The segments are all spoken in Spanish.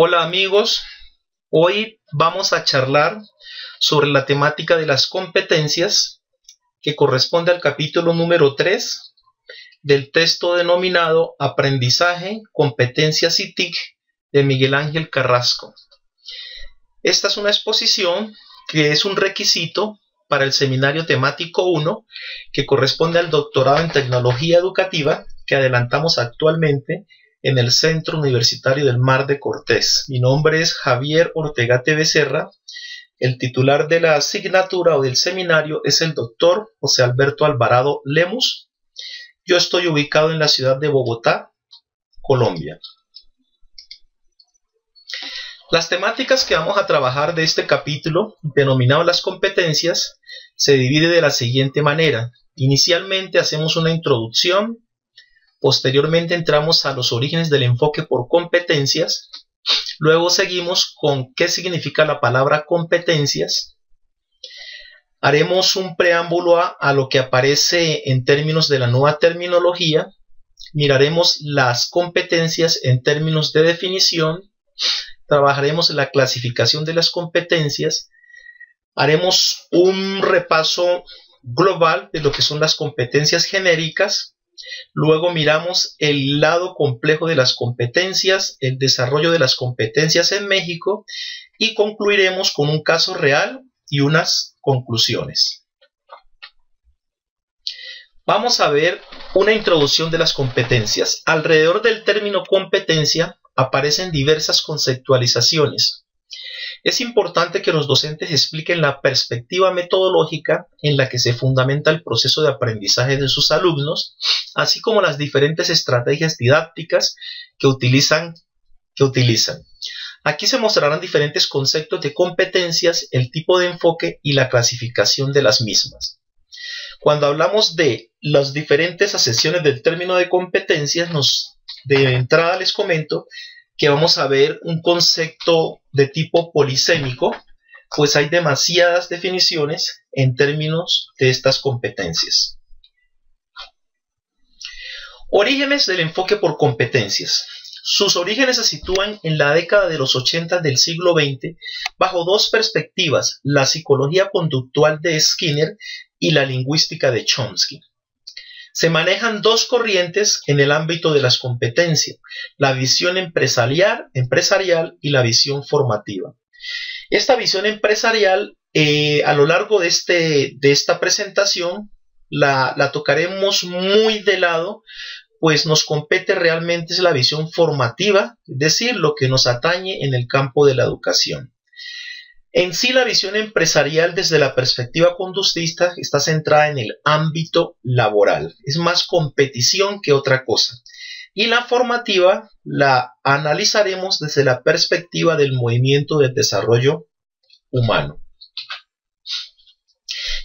Hola amigos, hoy vamos a charlar sobre la temática de las competencias que corresponde al capítulo número 3 del texto denominado Aprendizaje, Competencias y TIC de Miguel Ángel Carrasco. Esta es una exposición que es un requisito para el seminario temático 1 que corresponde al doctorado en tecnología educativa que adelantamos actualmente en el Centro Universitario del Mar de Cortés. Mi nombre es Javier Ortegate Becerra. El titular de la asignatura o del seminario es el doctor José Alberto Alvarado Lemus. Yo estoy ubicado en la ciudad de Bogotá, Colombia. Las temáticas que vamos a trabajar de este capítulo, denominado las competencias, se divide de la siguiente manera. Inicialmente hacemos una introducción. Posteriormente entramos a los orígenes del enfoque por competencias. Luego seguimos con qué significa la palabra competencias. Haremos un preámbulo a lo que aparece en términos de la nueva terminología. Miraremos las competencias en términos de definición. Trabajaremos la clasificación de las competencias. Haremos un repaso global de lo que son las competencias genéricas. Luego miramos el lado complejo de las competencias, el desarrollo de las competencias en México y concluiremos con un caso real y unas conclusiones. Vamos a ver una introducción de las competencias. Alrededor del término competencia aparecen diversas conceptualizaciones. Es importante que los docentes expliquen la perspectiva metodológica en la que se fundamenta el proceso de aprendizaje de sus alumnos, así como las diferentes estrategias didácticas que utilizan. Aquí se mostrarán diferentes conceptos de competencias, el tipo de enfoque y la clasificación de las mismas. Cuando hablamos de las diferentes acepciones del término de competencias, de entrada les comento que vamos a ver un concepto de tipo polisémico, pues hay demasiadas definiciones en términos de estas competencias. Orígenes del enfoque por competencias. Sus orígenes se sitúan en la década de los 80 del siglo XX bajo dos perspectivas, la psicología conductual de Skinner y la lingüística de Chomsky. Se manejan dos corrientes en el ámbito de las competencias, la visión empresarial y la visión formativa. Esta visión empresarial, a lo largo de esta presentación, la tocaremos muy de lado, pues nos compete realmente es la visión formativa, es decir, lo que nos atañe en el campo de la educación. En sí, la visión empresarial desde la perspectiva conductista está centrada en el ámbito laboral. Es más competición que otra cosa. Y la formativa la analizaremos desde la perspectiva del movimiento del desarrollo humano.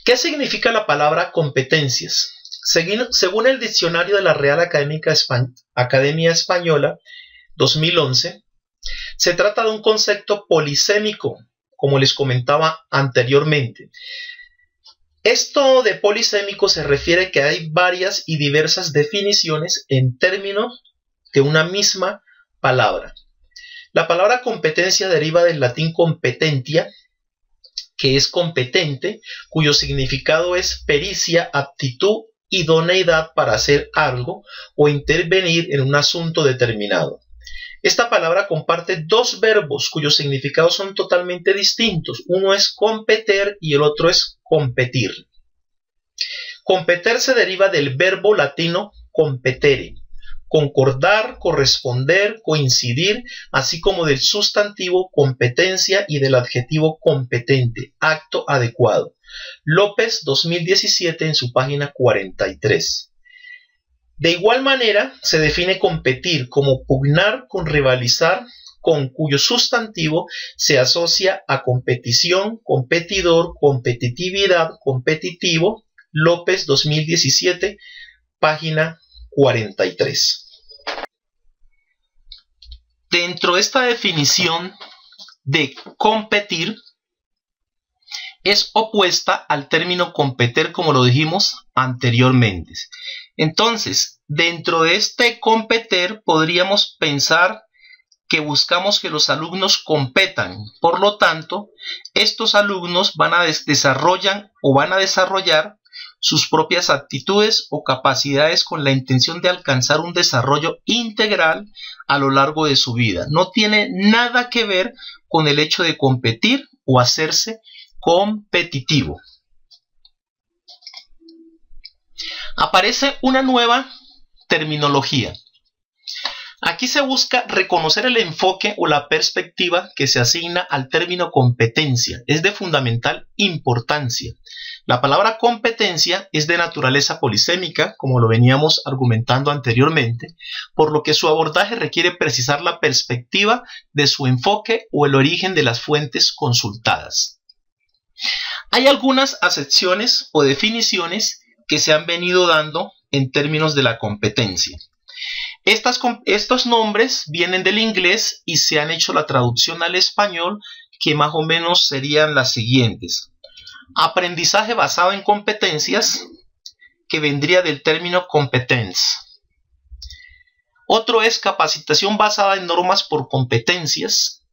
¿Qué significa la palabra competencias? Según el diccionario de la Real Academia Española 2011, se trata de un concepto polisémico, como les comentaba anteriormente. Esto de polisémico se refiere que hay varias y diversas definiciones en términos de una misma palabra. La palabra competencia deriva del latín competentia, que es competente, cuyo significado es pericia, aptitud, idoneidad para hacer algo o intervenir en un asunto determinado. Esta palabra comparte dos verbos cuyos significados son totalmente distintos. Uno es competer y el otro es competir. Competer se deriva del verbo latino competere, concordar, corresponder, coincidir, así como del sustantivo competencia y del adjetivo competente, acto adecuado. López 2017 en su página 43. De igual manera, se define competir como pugnar con rivalizar, con cuyo sustantivo se asocia a competición, competidor, competitividad, competitivo. López 2017, página 43. Dentro de esta definición de competir, es opuesta al término competer, como lo dijimos anteriormente. Entonces, dentro de este competer podríamos pensar que buscamos que los alumnos competan. Por lo tanto, estos alumnos van a desarrollar sus propias actitudes o capacidades con la intención de alcanzar un desarrollo integral a lo largo de su vida. No tiene nada que ver con el hecho de competir o hacerse competitivo. Aparece una nueva terminología. Aquí se busca reconocer el enfoque o la perspectiva que se asigna al término competencia. Es de fundamental importancia. La palabra competencia es de naturaleza polisémica, como lo veníamos argumentando anteriormente, por lo que su abordaje requiere precisar la perspectiva de su enfoque o el origen de las fuentes consultadas. Hay algunas acepciones o definiciones que se han venido dando en términos de la competencia. Estos nombres vienen del inglés y se han hecho la traducción al español, que más o menos serían las siguientes. Aprendizaje basado en competencias, que vendría del término competence. Otro es capacitación basada en normas por competencias.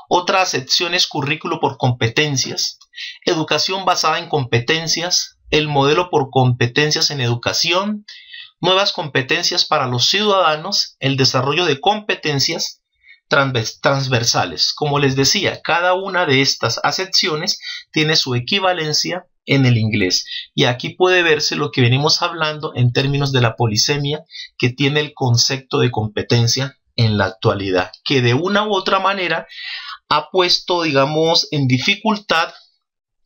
Otra acepción es currículo por competencias. Educación basada en competencias. El modelo por competencias en educación. Nuevas competencias para los ciudadanos. El desarrollo de competencias transversales. Como les decía, cada una de estas acepciones tiene su equivalencia en el inglés. Y aquí puede verse lo que venimos hablando en términos de la polisemia que tiene el concepto de competencia en la actualidad, que de una u otra manera ha puesto, digamos, en dificultad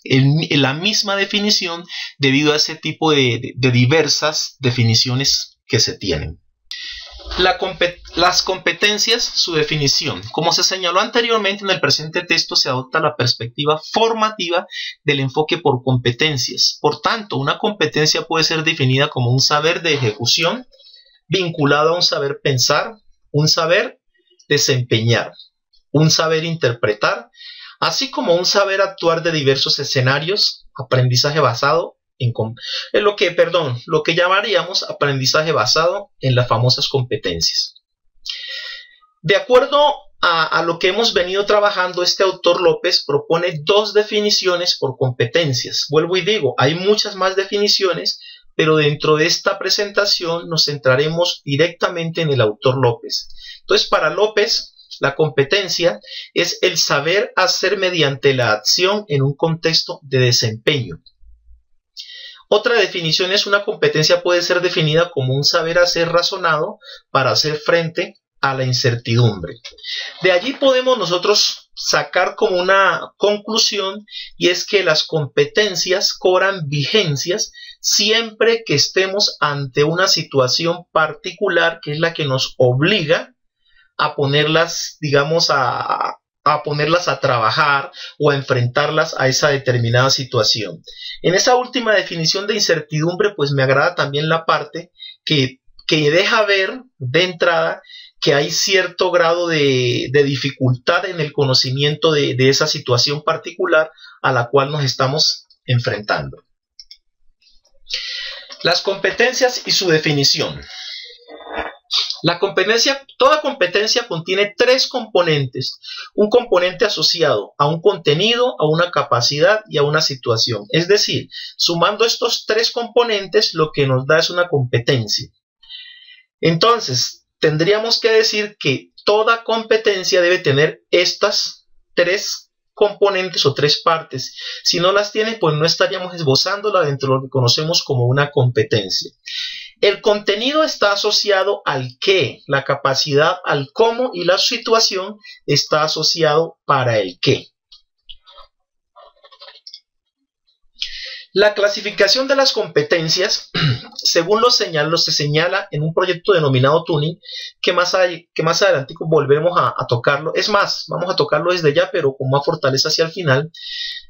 en la misma definición debido a ese tipo de diversas definiciones que se tienen. Las competencias, su definición. Como se señaló anteriormente, en el presente texto se adopta la perspectiva formativa del enfoque por competencias. Por tanto, una competencia puede ser definida como un saber de ejecución vinculado a un saber pensar, un saber desempeñar, un saber interpretar, así como un saber actuar de diversos escenarios, aprendizaje basado en lo que llamaríamos aprendizaje basado en las famosas competencias. De acuerdo a lo que hemos venido trabajando, este autor López propone dos definiciones por competencias. Vuelvo y digo, hay muchas más definiciones, pero dentro de esta presentación nos centraremos directamente en el autor López. Entonces, para López, la competencia es el saber hacer mediante la acción en un contexto de desempeño. Otra definición es: una competencia puede ser definida como un saber hacer razonado para hacer frente a la incertidumbre. De allí podemos nosotros sacar como una conclusión, y es que las competencias cobran vigencias siempre que estemos ante una situación particular que es la que nos obliga a ponerlas, digamos, a ponerlas a trabajar o a enfrentarlas a esa determinada situación. En esa última definición de incertidumbre, pues me agrada también la parte que deja ver de entrada que hay cierto grado de dificultad en el conocimiento de esa situación particular a la cual nos estamos enfrentando. Las competencias y su definición. Toda competencia contiene tres componentes: un componente asociado a un contenido, a una capacidad y a una situación. Es decir, sumando estos tres componentes, lo que nos da es una competencia. Entonces, tendríamos que decir que toda competencia debe tener estas tres componentes o tres partes. Si no las tiene, pues no estaríamos esbozándola dentro de lo que conocemos como una competencia. El contenido está asociado al qué, la capacidad al cómo, y la situación está asociado para el qué. La clasificación de las competencias, según se señala en un proyecto denominado Tuning, que más adelante volveremos a tocarlo. Es más, vamos a tocarlo desde ya, pero con más fortaleza hacia el final.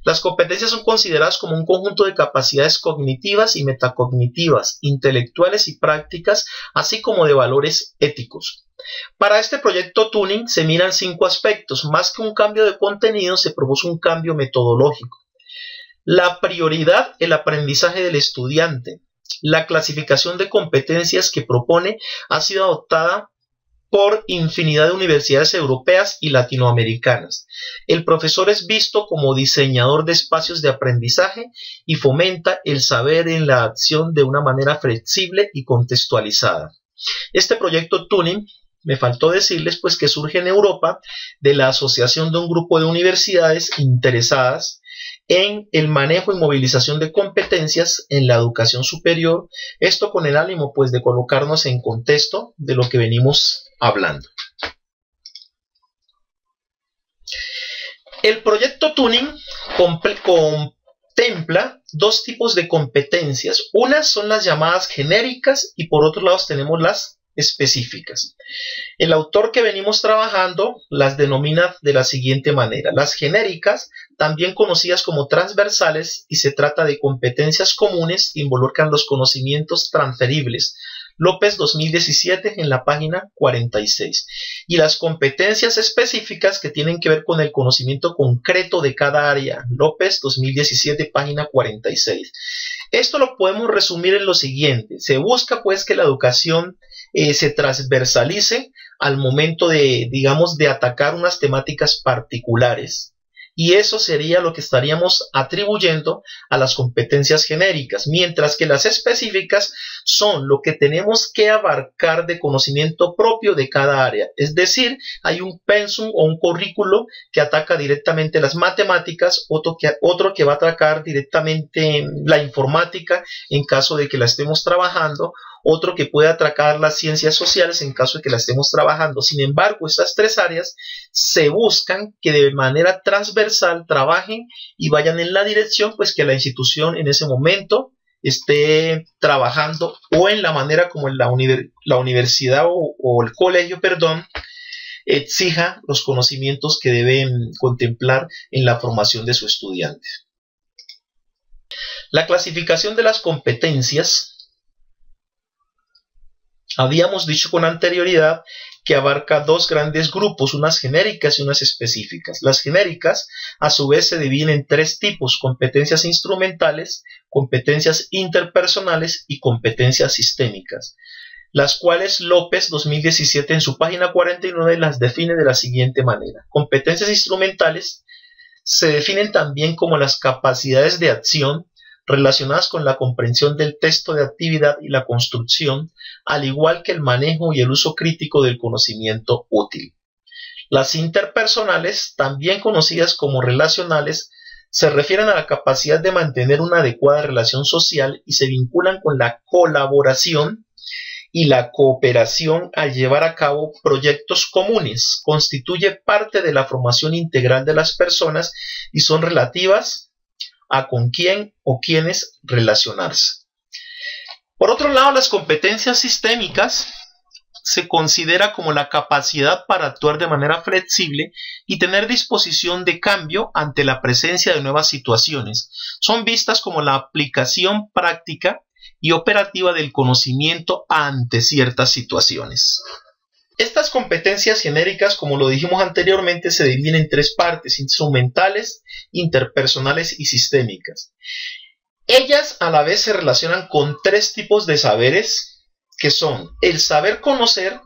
Las competencias son consideradas como un conjunto de capacidades cognitivas y metacognitivas, intelectuales y prácticas, así como de valores éticos. Para este proyecto Tuning se miran 5 aspectos. Más que un cambio de contenido, se propuso un cambio metodológico. La prioridad, el aprendizaje del estudiante. La clasificación de competencias que propone ha sido adoptada por infinidad de universidades europeas y latinoamericanas. El profesor es visto como diseñador de espacios de aprendizaje y fomenta el saber en la acción de una manera flexible y contextualizada. Este proyecto Tuning, me faltó decirles pues que surge en Europa de la asociación de un grupo de universidades interesadas en el manejo y movilización de competencias en la educación superior, esto con el ánimo pues de colocarnos en contexto de lo que venimos hablando. El proyecto Tuning contempla dos tipos de competencias. Unas son las llamadas genéricas y por otro lado tenemos las específicas. El autor que venimos trabajando las denomina de la siguiente manera: las genéricas, también conocidas como transversales, y se trata de competencias comunes que involucran los conocimientos transferibles. López 2017 en la página 46. Y las competencias específicas que tienen que ver con el conocimiento concreto de cada área. López 2017 página 46. Esto lo podemos resumir en lo siguiente: se busca pues que la educación se transversalice al momento de, digamos, de atacar unas temáticas particulares. Y eso sería lo que estaríamos atribuyendo a las competencias genéricas, mientras que las específicas son lo que tenemos que abarcar de conocimiento propio de cada área. Es decir, hay un pensum o un currículo que ataca directamente las matemáticas, otro que va a atacar directamente la informática en caso de que la estemos trabajando, otro que puede atacar las ciencias sociales en caso de que la estemos trabajando. Sin embargo, estas tres áreas se buscan que de manera transversal trabajen y vayan en la dirección pues que la institución en ese momento esté trabajando, o en la manera como la universidad o el colegio, exija los conocimientos que deben contemplar en la formación de su estudiante. La clasificación de las competencias. Habíamos dicho con anterioridad que abarca dos grandes grupos, unas genéricas y unas específicas. Las genéricas, a su vez, se dividen en tres tipos: competencias instrumentales, competencias interpersonales y competencias sistémicas, las cuales López 2017 en su página 49 las define de la siguiente manera. Competencias instrumentales se definen también como las capacidades de acción relacionadas con la comprensión del texto de actividad y la construcción, al igual que el manejo y el uso crítico del conocimiento útil. Las interpersonales, también conocidas como relacionales, se refieren a la capacidad de mantener una adecuada relación social y se vinculan con la colaboración y la cooperación al llevar a cabo proyectos comunes. Constituye parte de la formación integral de las personas y son relativas a con quién o quiénes relacionarse. Por otro lado, las competencias sistémicas se considera como la capacidad para actuar de manera flexible y tener disposición de cambio ante la presencia de nuevas situaciones. Son vistas como la aplicación práctica y operativa del conocimiento ante ciertas situaciones. Estas competencias genéricas, como lo dijimos anteriormente, se dividen en tres partes: instrumentales, interpersonales y sistémicas. Ellas a la vez se relacionan con tres tipos de saberes, que son el saber conocer,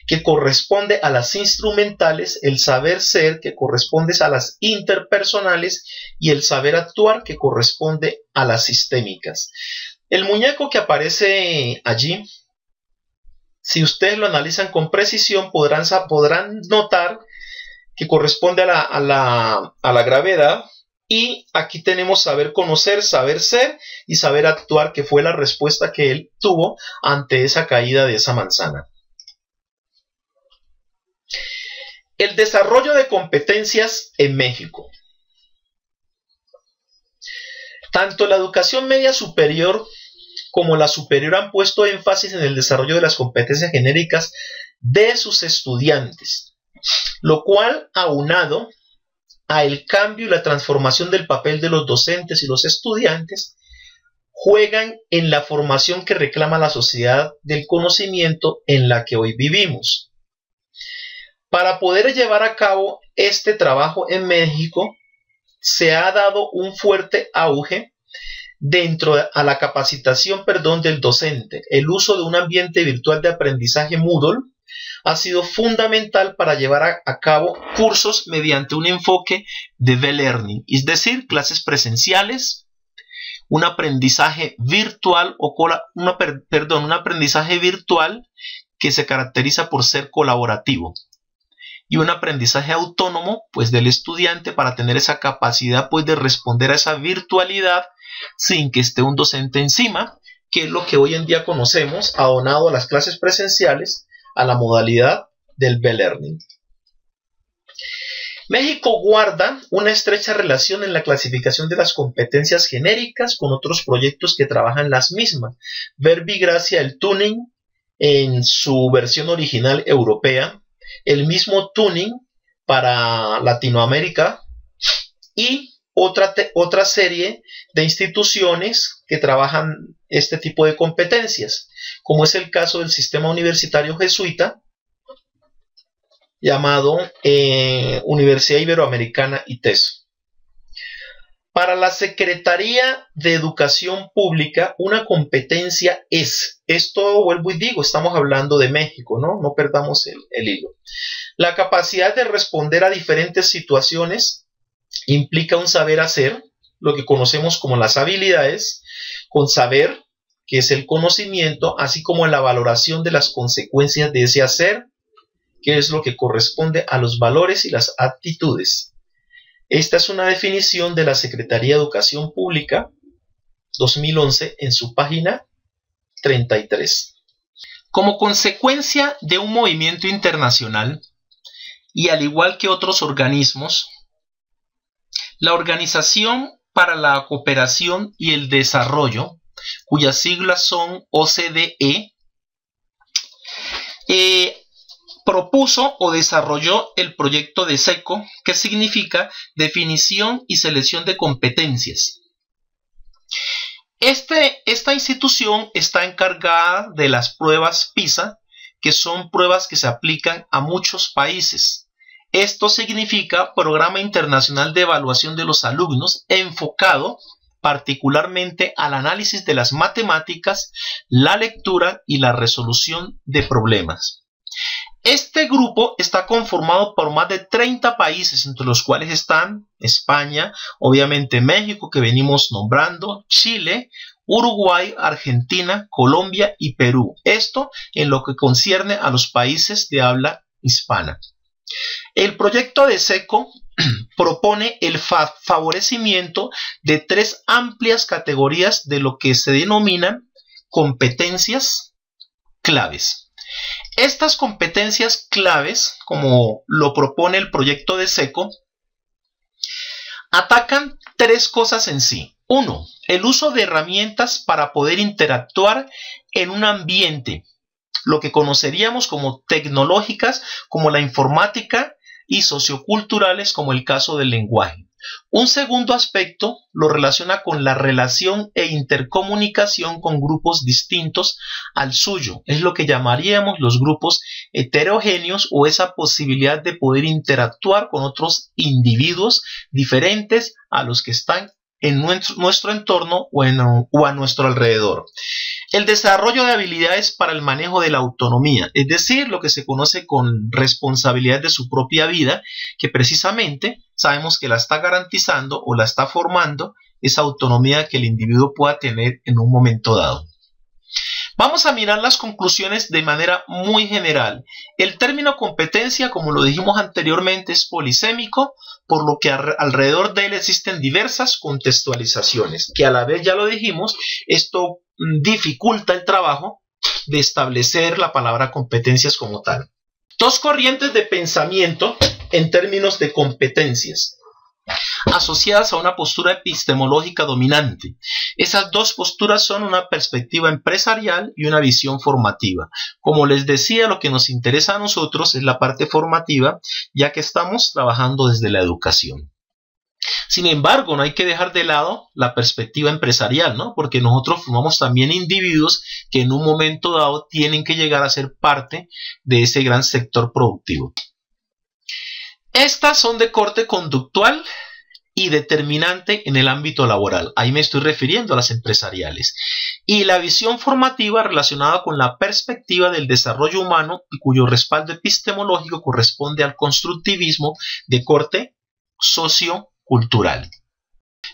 que corresponde a las instrumentales, el saber ser, que corresponde a las interpersonales, y el saber actuar, que corresponde a las sistémicas. El muñeco que aparece allí, si ustedes lo analizan con precisión, podrán notar que corresponde a la gravedad. Y aquí tenemos saber conocer, saber ser y saber actuar, que fue la respuesta que él tuvo ante esa caída de esa manzana. El desarrollo de competencias en México. Tanto la educación media superior como la superior han puesto énfasis en el desarrollo de las competencias genéricas de sus estudiantes, lo cual, aunado a el cambio y la transformación del papel de los docentes y los estudiantes, juegan en la formación que reclama la sociedad del conocimiento en la que hoy vivimos. Para poder llevar a cabo este trabajo en México, se ha dado un fuerte auge dentro a la capacitación del docente, el uso de un ambiente virtual de aprendizaje Moodle, ha sido fundamental para llevar a cabo cursos mediante un enfoque de V-Learning, es decir, clases presenciales, un aprendizaje virtual un aprendizaje virtual que se caracteriza por ser colaborativo, y un aprendizaje autónomo pues del estudiante para tener esa capacidad pues de responder a esa virtualidad sin que esté un docente encima, que es lo que hoy en día conocemos, aunado a las clases presenciales, a la modalidad del V-Learning. México guarda una estrecha relación en la clasificación de las competencias genéricas con otros proyectos que trabajan las mismas. Verbigracia, el tuning en su versión original europea, el mismo tuning para Latinoamérica y otra serie de instituciones que trabajan este tipo de competencias, como es el caso del sistema universitario jesuita llamado Universidad Iberoamericana ITESO. Para la Secretaría de Educación Pública, una competencia es, esto vuelvo y digo, estamos hablando de México, no perdamos el hilo. La capacidad de responder a diferentes situaciones implica un saber hacer, lo que conocemos como las habilidades, con saber, que es el conocimiento, así como la valoración de las consecuencias de ese hacer, que es lo que corresponde a los valores y las actitudes. Esta es una definición de la Secretaría de Educación Pública 2011 en su página 33. Como consecuencia de un movimiento internacional, y al igual que otros organismos, la Organización para la Cooperación y el Desarrollo, cuyas siglas son OCDE, propuso o desarrolló el proyecto de SECO, que significa Definición y Selección de Competencias. Esta institución está encargada de las pruebas PISA, que son pruebas que se aplican a muchos países. Esto significa Programa Internacional de Evaluación de los Alumnos, enfocado particularmente al análisis de las matemáticas, la lectura y la resolución de problemas. Este grupo está conformado por más de 30 países, entre los cuales están España, obviamente México, que venimos nombrando, Chile, Uruguay, Argentina, Colombia y Perú. Esto en lo que concierne a los países de habla hispana. El proyecto de SECO propone el favorecimiento de 3 amplias categorías de lo que se denominan competencias claves. Estas competencias claves, como lo propone el proyecto de SECO, atacan 3 cosas en sí. 1. El uso de herramientas para poder interactuar en un ambiente, lo que conoceríamos como tecnológicas, como la informática, y socioculturales, como el caso del lenguaje. Un segundo aspecto lo relaciona con la relación e intercomunicación con grupos distintos al suyo. Es lo que llamaríamos los grupos heterogéneos, o esa posibilidad de poder interactuar con otros individuos diferentes a los que están en nuestro entorno o a nuestro alrededor. El desarrollo de habilidades para el manejo de la autonomía, es decir, lo que se conoce con responsabilidad de su propia vida, que precisamente sabemos que la está garantizando o la está formando esa autonomía que el individuo pueda tener en un momento dado. Vamos a mirar las conclusiones de manera muy general. El término competencia, como lo dijimos anteriormente, es polisémico, por lo que alrededor de él existen diversas contextualizaciones, que a la vez, ya lo dijimos, esto dificulta el trabajo de establecer la palabra competencias como tal. 2 corrientes de pensamiento en términos de competencias, asociadas a una postura epistemológica dominante. Esas 2 posturas son una perspectiva empresarial y una visión formativa. Como les decía, lo que nos interesa a nosotros es la parte formativa, ya que estamos trabajando desde la educación. Sin embargo, no hay que dejar de lado la perspectiva empresarial, ¿no? Porque nosotros formamos también individuos que en un momento dado tienen que llegar a ser parte de ese gran sector productivo. Estas son de corte conductual y determinante en el ámbito laboral. Ahí me estoy refiriendo a las empresariales. Y la visión formativa relacionada con la perspectiva del desarrollo humano y cuyo respaldo epistemológico corresponde al constructivismo de corte sociocultural.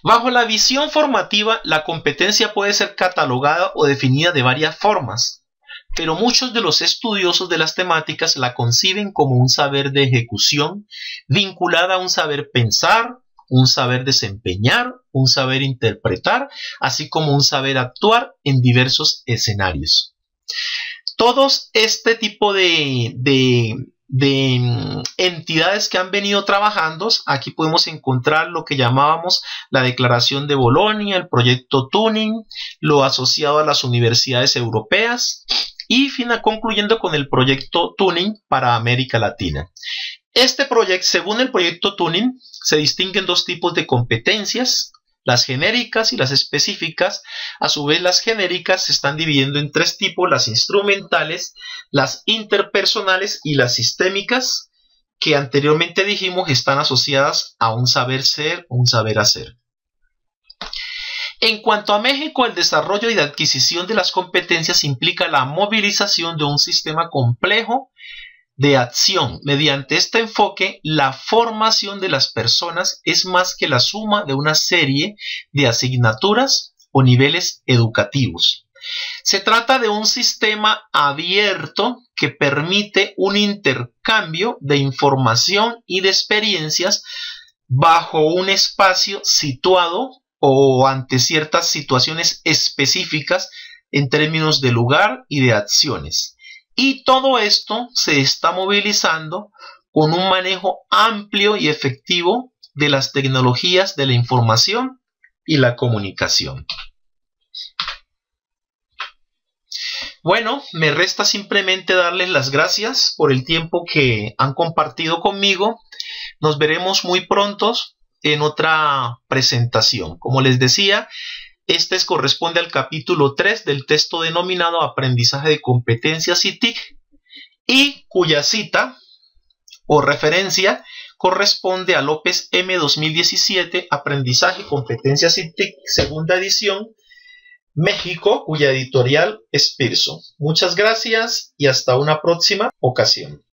Bajo la visión formativa, la competencia puede ser catalogada o definida de varias formas, pero muchos de los estudiosos de las temáticas la conciben como un saber de ejecución vinculada a un saber pensar, un saber desempeñar, un saber interpretar, así como un saber actuar en diversos escenarios. Todos este tipo de entidades que han venido trabajando, aquí podemos encontrar lo que llamábamos la Declaración de Bolonia, el proyecto Turing, lo asociado a las universidades europeas y concluyendo con el proyecto Turing para América Latina. Este proyecto, según el proyecto Turing, se distinguen dos tipos de competencias, las genéricas y las específicas. A su vez, las genéricas se están dividiendo en tres tipos: las instrumentales, las interpersonales y las sistémicas, que anteriormente dijimos están asociadas a un saber ser o un saber hacer. En cuanto a México, el desarrollo y la adquisición de las competencias implica la movilización de un sistema complejo de acción. Mediante este enfoque, la formación de las personas es más que la suma de una serie de asignaturas o niveles educativos. Se trata de un sistema abierto que permite un intercambio de información y de experiencias bajo un espacio situado o ante ciertas situaciones específicas en términos de lugar y de acciones. Y todo esto se está movilizando con un manejo amplio y efectivo de las tecnologías de la información y la comunicación. Bueno, me resta simplemente darles las gracias por el tiempo que han compartido conmigo. Nos veremos muy pronto en otra presentación. Como les decía, este corresponde al capítulo 3 del texto denominado Aprendizaje de Competencias y TIC, y cuya cita o referencia corresponde a López M. 2017, Aprendizaje, Competencias y TIC, segunda edición, México, cuya editorial es Pearson. Muchas gracias y hasta una próxima ocasión.